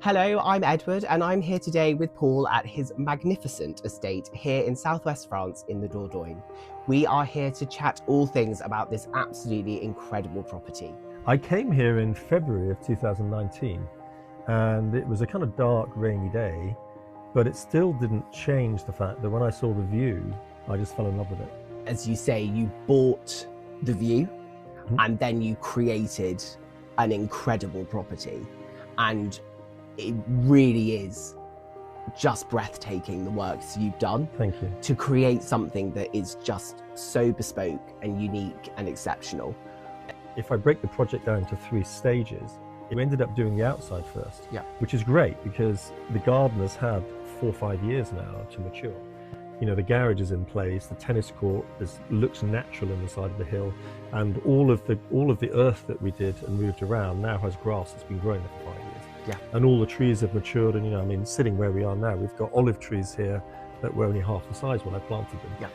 Hello, I'm Edward and I'm here today with Paul at his magnificent estate here in Southwest France in the Dordogne. We are here to chat all things about this absolutely incredible property. I came here in February of 2019 and it was a kind of dark, rainy day, but it still didn't change the fact that when I saw the view, I just fell in love with it. As you say, you bought the view and then you created an incredible property, and it really is just breathtaking, the work you've done. Thank you. To create something that is just so bespoke and unique and exceptional. If I break the project down into 3 stages, we ended up doing the outside first, which is great because the garden has had 4 or 5 years now to mature. You know, the garage is in place, the tennis court looks natural in the side of the hill, and all of the earth that we did and moved around now has grass that's been growing there for 5 years. And all the trees have matured, and I mean, sitting where we are now, we've got olive trees here that were only half the size when I planted them.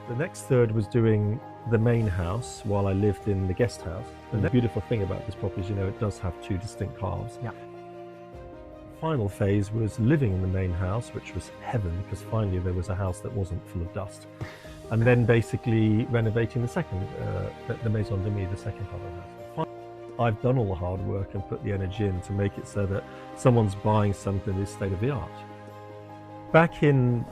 The next third was doing the main house while I lived in the guest house. And the beautiful thing about this property is, you know, it does have 2 distinct halves. The final phase was living in the main house, which was heaven, because finally there was a house that wasn't full of dust. And then basically renovating the second, the maison de mise, the second part of the house. I've done all the hard work and put the energy in to make it so that someone's buying something that is state of the art. Back in,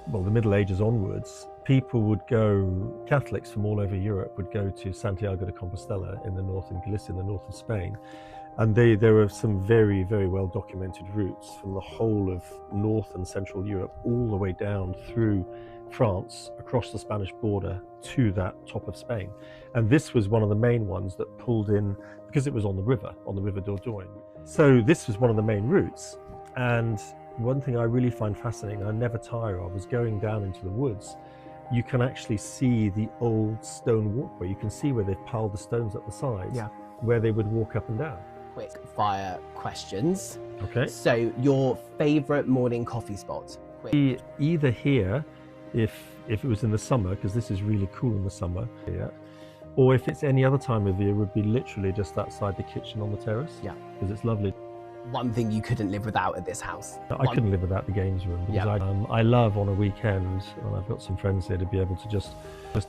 well, the Middle Ages onwards, people would go, Catholics from all over Europe would go to Santiago de Compostela in the north, in Galicia, in the north of Spain. And there were some very, very well documented routes from the whole of North and Central Europe all the way down through France, across the Spanish border to that top of Spain. And this was one of the main ones that pulled in, because it was on the river Dordogne. So this was one of the main routes. And one thing I really find fascinating, I never tire of, is going down into the woods. You can actually see the old stone walkway. You can see where they've piled the stones up the sides, where they would walk up and down. Quick fire questions. Okay. So your favorite morning coffee spot? Either here, if it was in the summer, because this is really cool in the summer here, or if it's any other time of year, would be literally just outside the kitchen on the terrace. Because it's lovely. One thing you couldn't live without at this house? I couldn't live without the games room, because I love on a weekend, and I've got some friends here, to be able to just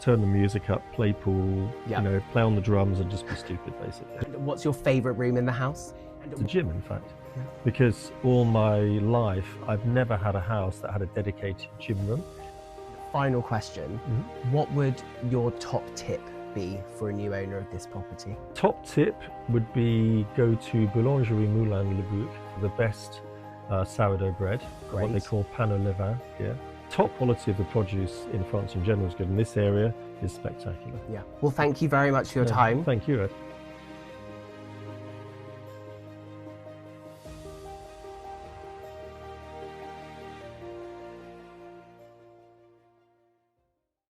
turn the music up, play pool, you know, play on the drums and just be stupid, basically. And what's your favorite room in the house? It's a gym, in fact, because all my life I've never had a house that had a dedicated gym room. Final question, what would your top tip be for a new owner of this property? Top tip would be go to Boulangerie Moulin Le Bouc for the best sourdough bread, what they call pain au levain here. Top quality of the produce in France in general is good, and this area is spectacular. Well, thank you very much for your time. Thank you, Ed.